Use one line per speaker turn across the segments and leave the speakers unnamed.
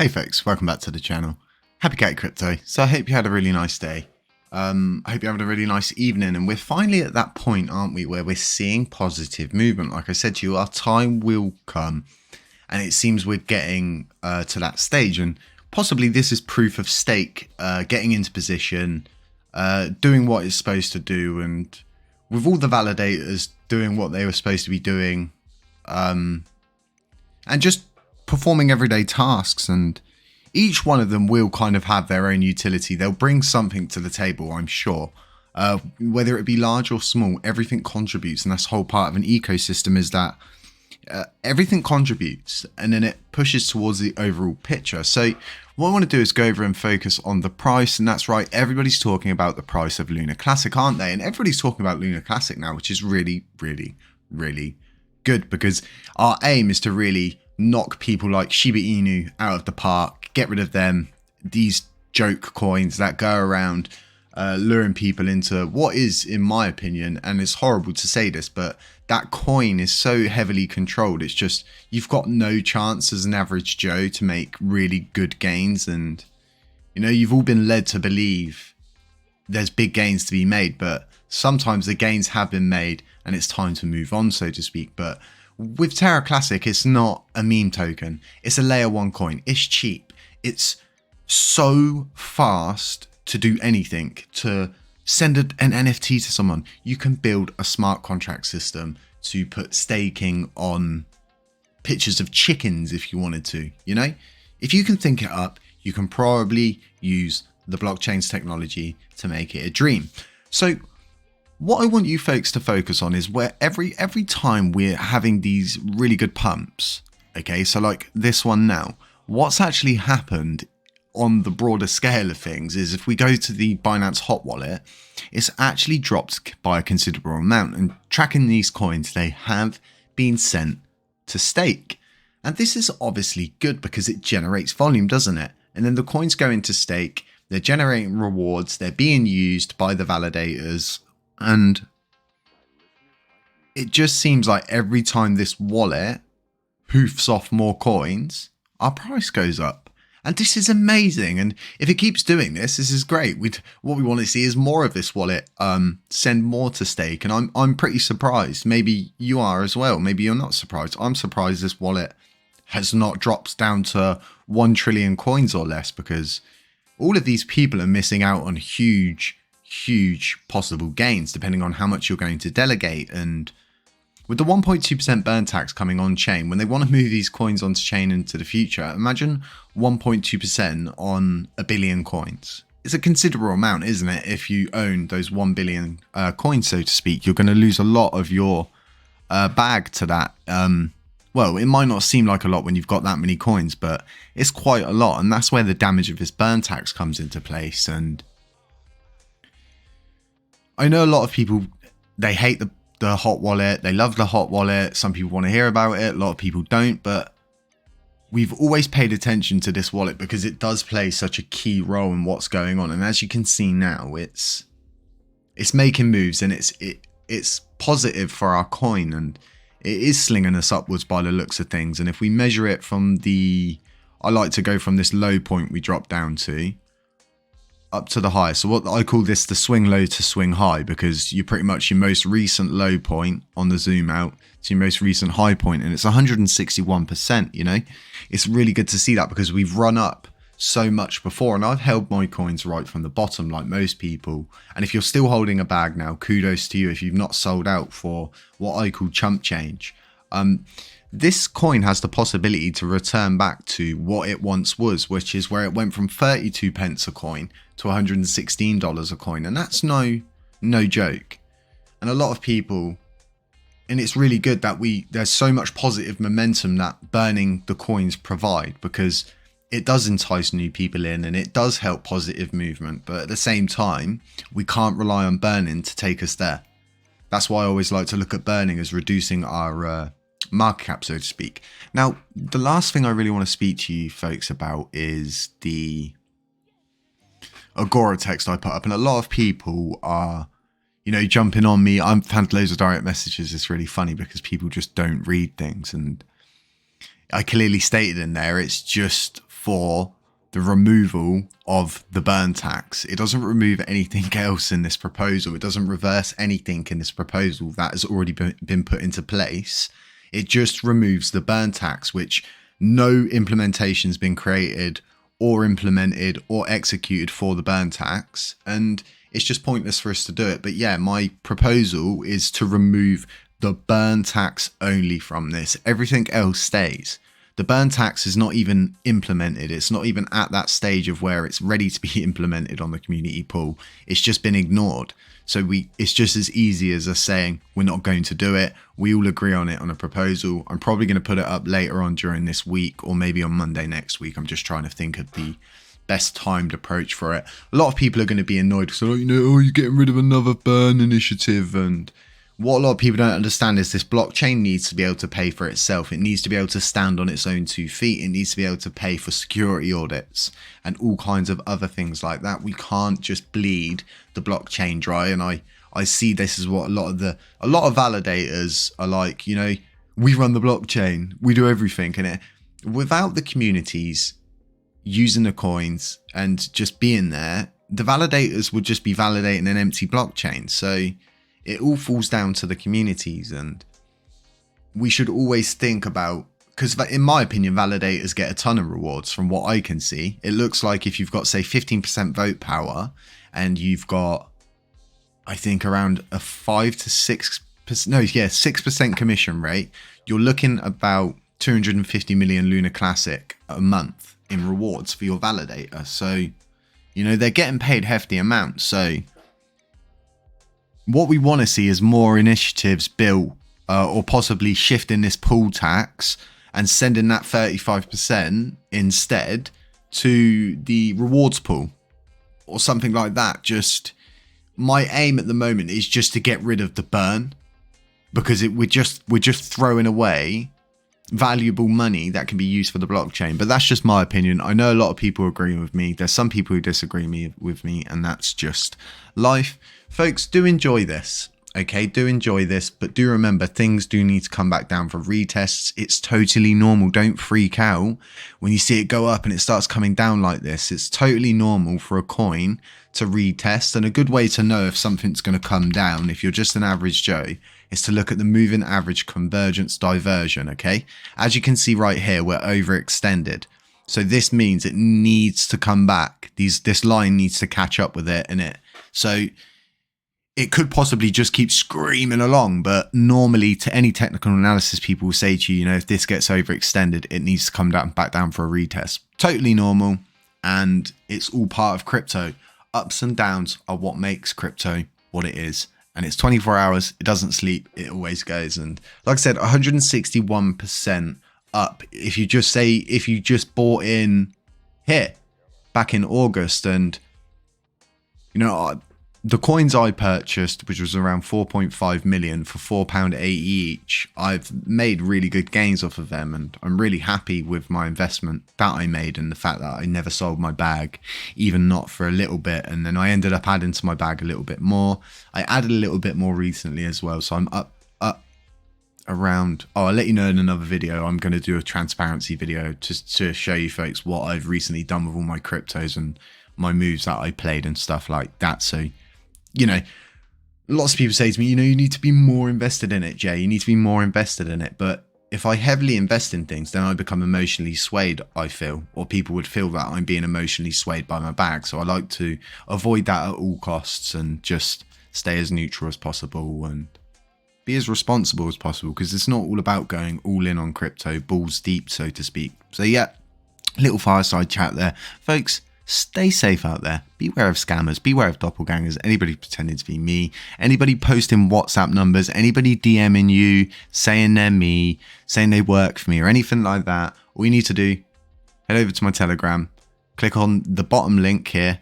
Hey folks, welcome back to the channel. Happy Cat Crypto. So I hope you had a really nice day. I hope you're having a really nice evening, and we're finally at that point, aren't we, where we're seeing positive movement. Like I said to you, our time will come, and it seems we're getting to that stage, and possibly this is proof of stake, getting into position, doing what it's supposed to do, and with all the validators doing what they were supposed to be doing, and just performing everyday tasks, and each one of them will kind of have their own utility. They'll bring something to the table, I'm sure. Whether it be large or small, everything contributes, and that's the whole part of an ecosystem, is that everything contributes and then it pushes towards the overall picture. So what I want to do is go over and focus on the price, and that's right, everybody's talking about the price of LUNACLASSIC, aren't they? And everybody's talking about LUNACLASSIC now, which is really good, because our aim is to really knock people like Shiba Inu out of the park, get rid of them, these joke coins that go around luring people into what is, in my opinion, and it's horrible to say this, but that coin is so heavily controlled. It's just, you've got no chance as an average Joe to make really good gains, and you know, you've all been led to believe there's big gains to be made, but sometimes the gains have been made and it's time to move on, so to speak. But with Terra Classic, it's not a meme token. It's a layer 1 coin. It's cheap. It's so fast to do anything, to send an NFT to someone. You can build a smart contract system to put staking on pictures of chickens if you wanted to, you know? If you can think it up, you can probably use the blockchain's technology to make it a dream. So what I want you folks to focus on is where every time we're having these really good pumps, okay, so like this one now, what's actually happened on the broader scale of things is, if we go to the Binance Hot Wallet, it's actually dropped by a considerable amount, and tracking these coins, they have been sent to stake. And this is obviously good because it generates volume, doesn't it? And then the coins go into stake, they're generating rewards, they're being used by the validators, and it just seems like every time this wallet hoofs off more coins, our price goes up. And this is amazing. And if it keeps doing this, this is great. What we want to see is more of this wallet send more to stake. And I'm pretty surprised. Maybe you are as well. Maybe you're not surprised. I'm surprised this wallet has not dropped down to 1 trillion coins or less, because all of these people are missing out on huge possible gains depending on how much you're going to delegate. And with the 1.2% burn tax coming on chain, when they want to move these coins onto chain into the future, imagine 1.2% on a billion coins. It's a considerable amount, isn't it? If you own those 1 billion coins, so to speak, you're going to lose a lot of your bag to that. Well, it might not seem like a lot when you've got that many coins, but it's quite a lot, and that's where the damage of this burn tax comes into place. And I know a lot of people, they hate the hot wallet, they love the hot wallet, some people want to hear about it, a lot of people don't, but we've always paid attention to this wallet because it does play such a key role in what's going on. And as you can see now, it's making moves, and it's positive for our coin, and it is slinging us upwards by the looks of things. And if we measure it from I like to go from this low point we dropped down to up to the high. So what I call this the swing low to swing high, because you're pretty much your most recent low point on the zoom out to your most recent high point, and it's 161%, you know. It's really good to see that, because we've run up so much before, and I've held my coins right from the bottom like most people. And if you're still holding a bag now, kudos to you if you've not sold out for what I call chump change. This coin has the possibility to return back to what it once was, which is where it went from 32 pence a coin to $116 a coin. And that's no joke. And a lot of people, and it's really good that there's so much positive momentum that burning the coins provide, because it does entice new people in and it does help positive movement. But at the same time, we can't rely on burning to take us there. That's why I always like to look at burning as reducing our market cap, so to speak. Now, the last thing I really want to speak to you folks about is the Agora text I put up, and a lot of people are, you know, jumping on me. I've had loads of direct messages. It's really funny because people just don't read things, and I clearly stated in there, it's just for the removal of the burn tax. It doesn't remove anything else in this proposal. It doesn't reverse anything in this proposal that has already been put into place. It just removes the burn tax, which no implementation has been created or implemented or executed for the burn tax. And it's just pointless for us to do it. But yeah, my proposal is to remove the burn tax only from this. Everything else stays. The burn tax is not even implemented. It's not even at that stage of where it's ready to be implemented on the community pool. It's just been ignored. So it's just as easy as us saying we're not going to do it. We all agree on it on a proposal. I'm probably going to put it up later on during this week or maybe on Monday next week. I'm just trying to think of the best timed approach for it. A lot of people are going to be annoyed because they're like, oh, you're getting rid of another burn initiative. And what a lot of people don't understand is this blockchain needs to be able to pay for itself. It needs to be able to stand on its own 2 feet. It needs to be able to pay for security audits and all kinds of other things like that. We can't just bleed the blockchain dry. And I see this is what a lot of validators are like, we run the blockchain, we do everything. And without the communities using the coins and just being there, the validators would just be validating an empty blockchain. So it all falls down to the communities, and we should always think about, because in my opinion, validators get a ton of rewards from what I can see. It looks like if you've got, say, 15% vote power and you've got, I think, around a 5 to 6%, 6% commission rate, you're looking about 250 million LUNACLASSIC a month in rewards for your validator. So, they're getting paid hefty amounts. So what we want to see is more initiatives built or possibly shifting this pool tax and sending that 35% instead to the rewards pool or something like that. Just my aim at the moment is just to get rid of the burn, because we're just throwing away valuable money that can be used for the blockchain. But that's just my opinion. I know a lot of people agree with me. There's some people who disagree with me, and that's just life. Folks, do enjoy this. Okay, do enjoy this, but do remember, things do need to come back down for retests. It's totally normal. Don't freak out when you see it go up and it starts coming down like this. It's totally normal for a coin to retest, and a good way to know if something's going to come down, if you're just an average Joe, is to look at the moving average convergence diversion. Okay, as you can see right here, we're overextended. So this means it needs to come back. This line needs to catch up with it, so it could possibly just keep screaming along, but normally to any technical analysis, people will say to you, if this gets overextended, it needs to come back down for a retest. Totally normal, and it's all part of crypto. Ups and downs are what makes crypto what it is, and it's 24 hours. It doesn't sleep. It always goes. And like I said, 161% up. If you just bought in here back in August, and the coins I purchased, which was around 4.5 million for £4.80 each, I've made really good gains off of them, and I'm really happy with my investment that I made and the fact that I never sold my bag, even not for a little bit. And then I ended up adding to my bag a little bit more. I added a little bit more recently as well, so I'm up around, I'll let you know in another video. I'm going to do a transparency video just to show you folks what I've recently done with all my cryptos and my moves that I played and stuff like that. So lots of people say to me, you need to be more invested in it, Jay. You need to be more invested in it. But if I heavily invest in things, then I become emotionally swayed, I feel, or people would feel that I'm being emotionally swayed by my bag. So I like to avoid that at all costs and just stay as neutral as possible and be as responsible as possible, because it's not all about going all in on crypto, balls deep, so to speak. So yeah, little fireside chat there. Folks, stay safe out there. Beware of scammers. Beware of doppelgangers. Anybody pretending to be me. Anybody posting WhatsApp numbers. Anybody DMing you, saying they're me, saying they work for me or anything like that. All you need to do, head over to my Telegram, click on the bottom link here,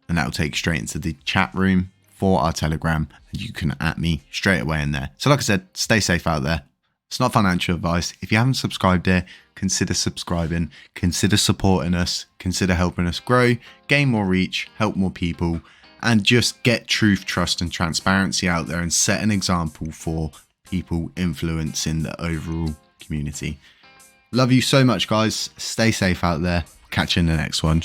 and that'll take you straight into the chat room for our Telegram. And you can at me straight away in there. So like I said, stay safe out there. It's not financial advice. If you haven't subscribed here, consider subscribing, consider supporting us, consider helping us grow, gain more reach, help more people, and just get truth, trust, and transparency out there and set an example for people influencing the overall community. Love you so much, guys. Stay safe out there. catch you in the next one.